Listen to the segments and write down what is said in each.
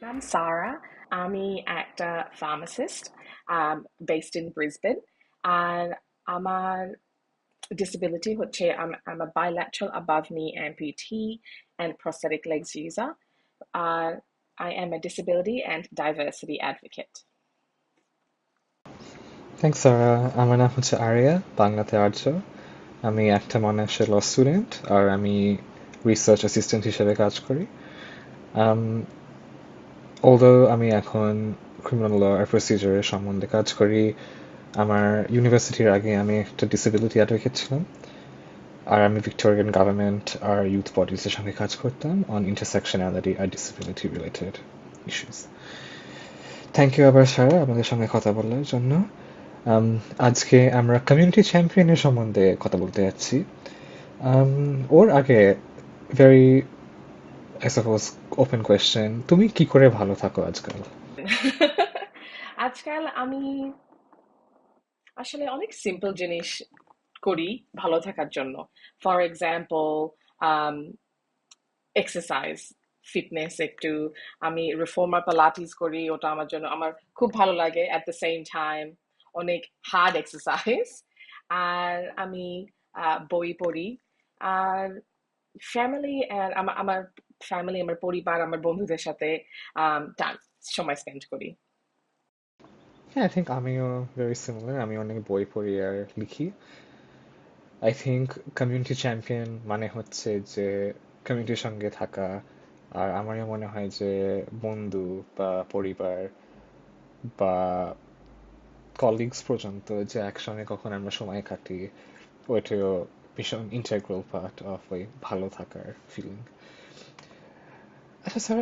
I'm Sarah. আমি একটা pharmacist based in Brisbane. আর আমার disability হচ্ছে I'm a bilateral above knee amputee and prosthetic legs user. আর I am a disability and diversity advocate. Thanks Sara. আমার নাম হচ্ছে area, বাংলাতে আর্য। আমি একটা মনার্সের ল স্টুডেন্ট আর আমি রিসার্চ অ্যাসিস্ট্যান্ট হিসেবে কাজ করি। অলদো আমি এখন ক্রিমিনাল ল আর প্রসিজারের সম্বন্ধে কাজ করি, আমার ইউনিভার্সিটির আগে আমি একটা ডিসেবিলিটি অ্যাডভোকেট ছিলাম, আর আমি ভিক্টোরিয়ান গভর্নমেন্ট আর ইউথ বডিজের সঙ্গে কাজ করতাম অন ইন্টারসেকশনালিটি আর disability related issues. Thank you আবার স্যার আমাদের সঙ্গে কথা বলার জন্য। আম, আজকে আমরা কমিউনিটি চ্যাম্পিয়নের সম্বন্ধে কথা বলতে যাচ্ছি। ওর আগে very I suppose open question, তুমি কি করে ভালো থাকো আজকাল? আজকাল আমি আসলে অনেক সিম্পল জিনিস করি ভালো থাকার জন্য। ফর এক্সাম্পল এক্সারসাইজ, ফিটনেস একটু। আমি রিফর্মার পালাটিস করি, ওটা আমার জন্য আমার খুব ভালো লাগে। অ্যাট দ্য সেম টাইম অনেক হার্ড এক্সারসাইজ। আর আমি বই পড়ি। আর ফ্যামিলি আমার আমার ফ্যামিলি, আমার পরিবার, আমার বন্ধুদের সাথে টাইম সময় স্পেন্ড করি। হ্যাঁ, আই থিঙ্ক আমিও ভেরি সিমিলার, আমি অনেক বই পড়ি আর লিখি। আই থিঙ্ক কমিউনিটি চ্যাম্পিয়ন মানে হচ্ছে যে কমিউনিটির সঙ্গে থাকা, আর আমারও মনে হয় যে বন্ধু বা পরিবার বা কলিগস পর্যন্ত যে একসঙ্গে কখন আমরা সময় কাটি, ওইটাও ভীষণ ইন্টাগ্রাল পার্ট অফ ওই ভালো থাকার ফিলিং। আচ্ছা স্যার,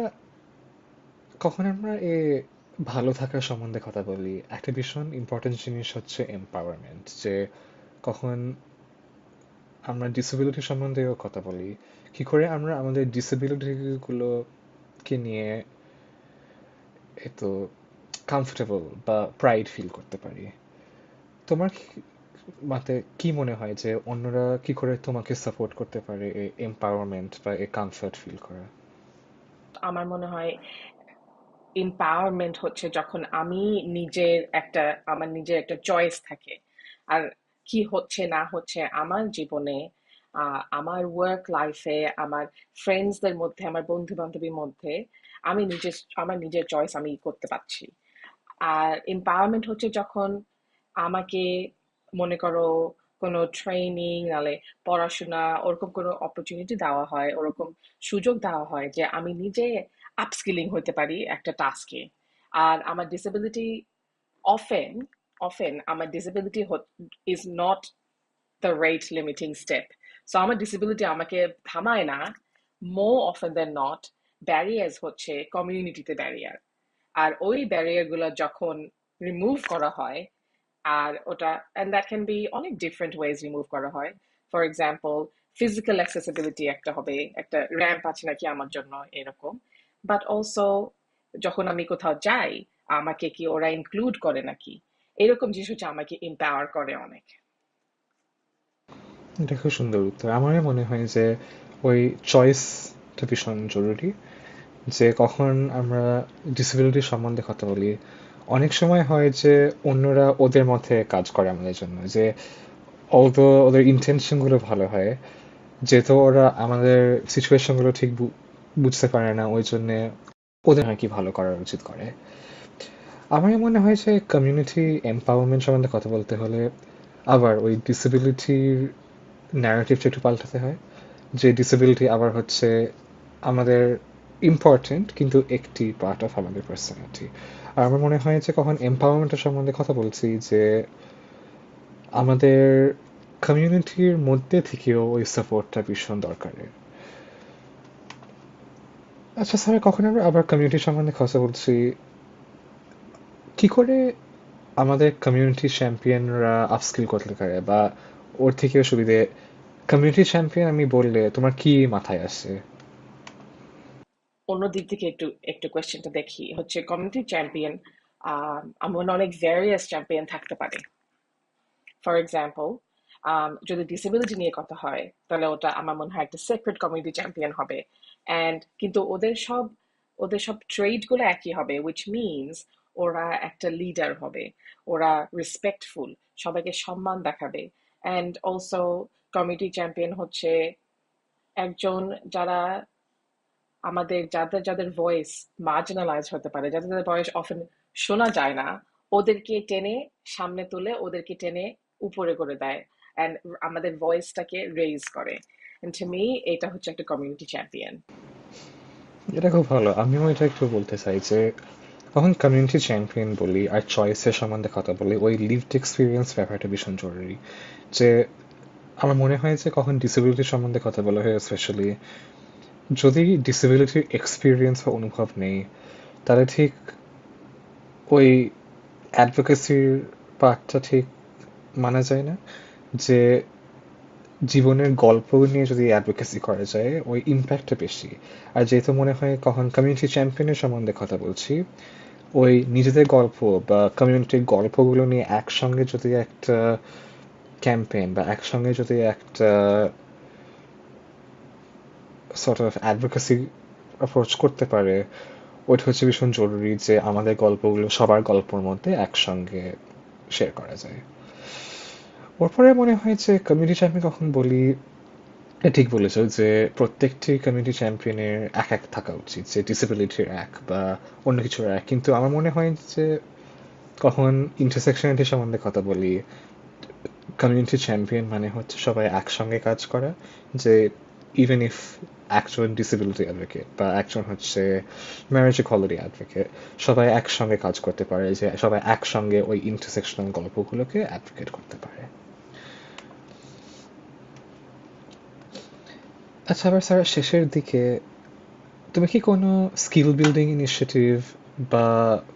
কখন আমরা ভালো থাকার সম্বন্ধে কথা বলি, একটা ভীষণ ইম্পর্টেন্ট জিনিস হচ্ছে এম্পাওয়ারমেন্ট, যে কখন আমরা ডিসেবিলিটি সম্বন্ধেও কথা বলি, কি করে আমরা আমাদের ডিসেবিলিটি গুলোকে নিয়ে এত কমফোর্টেবল বা প্রাইড ফিল করতে পারি। তোমার মাতে কি মনে হয় যে অন্যরা কি করে তোমাকে সাপোর্ট করতে পারে এই এম্পাওয়ারমেন্ট বা এই কমফর্ট ফিল করা? আমার মনে হয় এম্পাওয়ারমেন্ট হচ্ছে যখন আমি নিজের একটা আমার নিজের একটা চয়েস থাকে। আর কি হচ্ছে না হচ্ছে আমার জীবনে, আমার ওয়ার্ক লাইফে, আমার ফ্রেন্ডসদের মধ্যে, আমার বন্ধু বান্ধবীর মধ্যে, আমি নিজের আমার নিজের চয়েস আমি করতে পারছি। আর এম্পাওয়ারমেন্ট হচ্ছে যখন আমাকে, মনে করো, কোনো ট্রেনিং নালে পড়াশোনা ওরকম কোনো অপরচুনিটি দেওয়া হয়, ওরকম সুযোগ দেওয়া হয় যে আমি নিজে আপস্কিলিং হতে পারি একটা টাস্কে। আর আমার ডিসেবিলিটি অফেন অফেন আমার disability is not the rate limiting step. So আমার ডিসেবিলিটি আমাকে থামায় না। More often than not barriers হচ্ছে কমিউনিটিতে ব্যারিয়ার। আর ওই ব্যারিয়ার গুলো যখন রিমুভ করা হয়, আর ওটা, and that can be অনেক ডিফারেন্ট ওয়েজ রিমুভ করা হয়। ফর এক্সাম্পল ফিজিক্যাল অ্যাক্সেসিবিলিটি একটা হবে, একটা র্যাম্প আছে নাকি আমার জন্য, এরকম। বাট অলসো যখন আমি কোথাও যাই, আমাকে কি ওরা ইনক্লুড করে নাকি, এরকম জিনিস হচ্ছে আমাকে এম্পাওয়ার করে অনেক। এটা খুব সুন্দর উত্তর। আমারও মনে হয় যে ওই চয়েসটা ভীষণ জরুরি, যে কখন আমরা ডিসেবিলিটি সম্বন্ধে কথা বলি, অনেক সময় হয় যে অন্যরা ওদের মধ্যে কাজ করে আমাদের জন্য, যে অলদো ওদের ইন্টেনশনগুলো ভালো হয়, যেহেতু ওরা আমাদের সিচুয়েশনগুলো ঠিক বুঝতে পারে না, ওই জন্যে ওদের আর কি ভালো করার উচিত করে। আমার মনে হয় যে কমিউনিটি এম্পাওয়ারমেন্ট সম্বন্ধে কথা বলতে হলে আবার ওই ডিসেবিলিটির ন্যারেটিভটা একটু পাল্টাতে হয়, যে ডিসেবিলিটি আবার হচ্ছে আমাদের ইম্পর্টেন্ট কিন্তু একটি পার্ট অফ আমাদের পার্সোনালিটি। আর আমার মনে হয় যে কখন এম্পাওয়ারমেন্টের সম্বন্ধে কথা বলছি, যে আমাদের কমিউনিটির মধ্যে থেকেও ওই সাপোর্টটা ভীষণ দরকারের। আচ্ছা স্যার, কখন আমরা আবার কমিউনিটি সম্বন্ধে কথা বলছি, কি করে আমাদের কমিউনিটি চ্যাম্পিয়নরা আপস্কিল করতে পারে বা ওর থেকেও সুবিধে? কমিউনিটি চ্যাম্পিয়ন আমি বললে তোমার কি মাথায় আসে? অন্য দিক থেকে একটু একটু কোয়েশ্চেনটা দেখি, হচ্ছে কমিউনিটি চ্যাম্পিয়ন। আমার মনে হয় অনেক ভ্যারিয়াস চ্যাম্পিয়ন থাকতে পারে। ফর এক্সাম্পল, যদি ডিসেবিলিটি নিয়ে কথা হয়, তাহলে ওটা আমার মনে হয় একটা সেপারেট কমিউনিটি চ্যাম্পিয়ন হবে। অ্যান্ড কিন্তু ওদের সব ওদের সব ট্রেডগুলো একই হবে, উইচ মিনস ওরা একটা লিডার হবে, ওরা রেসপেক্টফুল, সবাইকে সম্মান দেখাবে। অ্যান্ড অলসো কমিউনিটি চ্যাম্পিয়ন হচ্ছে একজন যারা আমাদের যাদের যাদের ভয়েস মার্জিনালাইজ হতে পারে, যাদের যাদের ভয়েস অফেন শোনা যায় না, ওদেরকে টেনে সামনে তুলে ওদেরকে টেনে উপরে করে দেয় অ্যান্ড আমাদের ভয়েসটাকে রেইজ করে। এন্ড টু মি এটা হচ্ছে একটা কমিউনিটি চ্যাম্পিয়ন। এটা খুব ভালো। আমিও এটা একটু বলতে চাই যে কখন কমিউনিটি চ্যাম্পিয়ন বলি আর চয়েসের সম্বন্ধে কথা বলি, ওই লিভড এক্সপিরিয়েন্স ব্যাপারটা ভীষণ জরুরি। যে আমার মনে হয় যে কখন ডিসেবিলিটি সম্বন্ধে কথা বলা হয় স্পেশালি, যদি ডিসেবিলিটির এক্সপিরিয়েন্স বা অনুভব নেই, তাহলে ঠিক ওই অ্যাডভোকেসির পার্টটা ঠিক মানা যায় না। যে জীবনের গল্প নিয়ে যদি অ্যাডভোকেসি করা যায় ওই ইম্প্যাক্টটা বেশি। আর যেহেতু মনে হয় কখন কমিউনিটি চ্যাম্পিয়নের সম্বন্ধে কথা বলছি, ওই নিজেদের গল্প বা কমিউনিটির গল্পগুলো নিয়ে একসঙ্গে যদি একটা ক্যাম্পেইন বা একসঙ্গে যদি একটা সর্ট অফ অ্যাডভোকেসি অ্যাপ্রোচ করতে পারে, ওইটা হচ্ছে ভীষণ জরুরি যে আমাদের গল্পগুলো সবার গল্পের মধ্যে একসঙ্গে শেয়ার করা যায়। ওরপরে মনে হয় যে কমিউনিটি চ্যাম্পিয়ন কখন বলি, ঠিক বলেছো যে প্রত্যেকটি কমিউনিটি চ্যাম্পিয়নের এক এক থাকা উচিত, যে ডিসেবিলিটির এক বা অন্য কিছুর এক। কিন্তু আমার মনে হয় যে কখন ইন্টারসেকশনালিটি সম্বন্ধে কথা বলি, কমিউনিটি চ্যাম্পিয়ন মানে হচ্ছে সবাই একসঙ্গে কাজ করা। যে ইভেন ইফ একজন ডিসেবিলিটি অ্যাডভোকেট বা একজন হচ্ছে ম্যারেজ ইকুয়ালিটি অ্যাডভোকেট, সবাই একসঙ্গে কাজ করতে পারে, যে সবাই একসঙ্গে ওই ইন্টারসেকশনাল গল্পগুলোকে অ্যাডভোকেট করতে পারে। আচ্ছা, আবার স্যার শেষের দিকে তুমি কি কোনো স্কিল বিল্ডিং ইনিশিয়েটিভ বা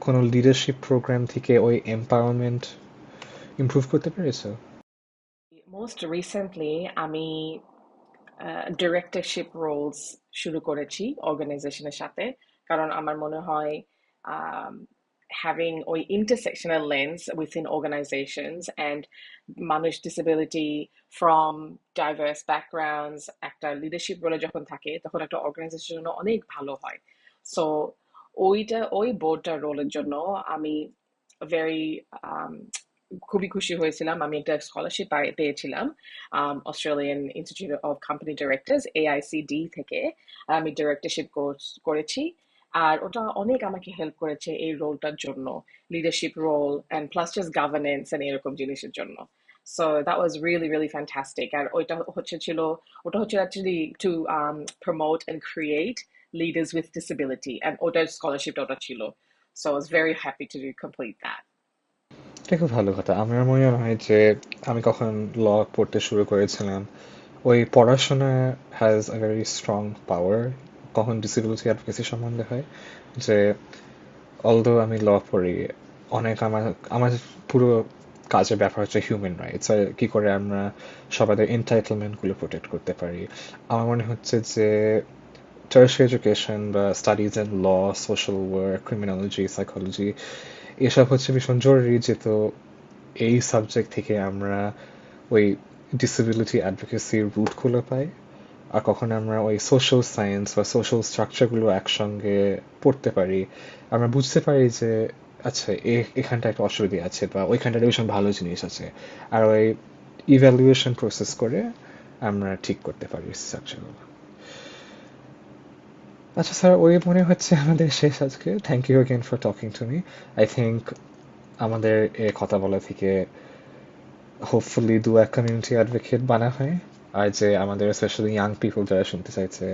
কোনো লিডারশিপ প্রোগ্রাম থেকে ওই এম্পাওয়ারমেন্ট ইমপ্রুভ করতে পেরেছো? মোস্ট রিসেন্টলি আমি ডিরেক্টরশিপ রোলস শুরু করেছি অর্গানাইজেশনের সাথে, কারণ আমার মনে হয় হ্যাভিং ওই intersectional lens within organisations and মানুষ ডিসেবিলিটি ফ্রম ডাইভার্স ব্যাকগ্রাউন্ডস একটা লিডারশিপ রোলে যখন থাকে তখন একটা অর্গানাইজেশনের জন্য অনেক ভালো হয়। সো ওই বোর্ডটার রোলের জন্য আমি ভেরি খুবই খুশি হয়েছিলাম। আমি একটা স্কলারশিপ পেয়েছিলাম Australian institute of company directors AICD থেকে। আমি ডিরেক্টরশিপ কোর্স করেছি, আর ওটা অনেক আমাকে হেল্প করেছে এই রোলটার জন্য, leadership role and plus just governance and এরকম জিনিসের জন্য। So that was really really fantastic. আর ওটা হচ্ছে actually to promote and create leaders with disability, and ওটার স্কলারশিপটা ওটা ছিল। So I was very happy to complete that. এটা খুব ভালো কথা। আমার মনে হয় যে আমি কখন ল পড়তে শুরু করেছিলাম, ওই পড়াশোনা হ্যাজ আ ভেরি স্ট্রং পাওয়ার কখন ডিসেবিলিটি অ্যাডভোকেসি সম্বন্ধে হয়। যে অলদো আমি ল পড়ি, অনেক আমার আমার পুরো কাজের ব্যাপার হচ্ছে হিউম্যান রাইটস আর কি করে আমরা সবাদের এন্টাইটেলমেন্টগুলো প্রোটেক্ট করতে পারি। আমার মনে হচ্ছে যে টার্সিয়ারি এডুকেশন বা studies in law, social work, criminology, psychology, এসব হচ্ছে ভীষণ জরুরি। যেহেতু এই সাবজেক্ট থেকে আমরা ওই ডিসেবিলিটি অ্যাডভোকেসির রুটগুলো পাই। আর কখন আমরা ওই সোশ্যাল সায়েন্স বা সোশ্যাল স্ট্রাকচারগুলো একসঙ্গে পড়তে পারি, আমরা বুঝতে পারি যে আচ্ছা এখানটা একটা অসুবিধা আছে বা ওইখানটাতে ভীষণ ভালো জিনিস আছে। আর ওই ইভ্যালুয়েশন প্রসেস করে আমরা ঠিক করতে পারি স্ট্রাকচারগুলো। আচ্ছা স্যার, ওই মনে হচ্ছে আমাদের শেষ আজকে। Thank you again for talking to me. I think আমাদের এ কথা বলা থেকে হোপফুলি দু এক কমিউনিটি অ্যাডভোকেট বানা হয়। আর যে আমাদের স্পেশালি ইয়াং পিপল যারা শুনতে চাইছে,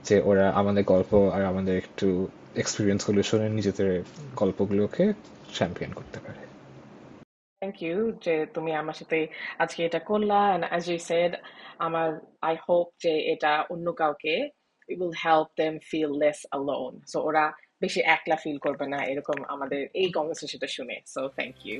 যে ওরা আমাদের গল্প আর আমাদের একটু এক্সপিরিয়েন্সগুলো শুনে নিজেদের গল্পগুলোকে চ্যাম্পিয়ন করতে পারে। থ্যাংক ইউ যে তুমি আমার সাথে আজকে এটা করলা, and as you said, আমার I hope যে এটা অন্য কাউকে it will help them feel less alone, so ওরা বেশি একলা ফিল করবে না এরকম আমাদের এই কনভারসেশনটা শুনে। So thank you.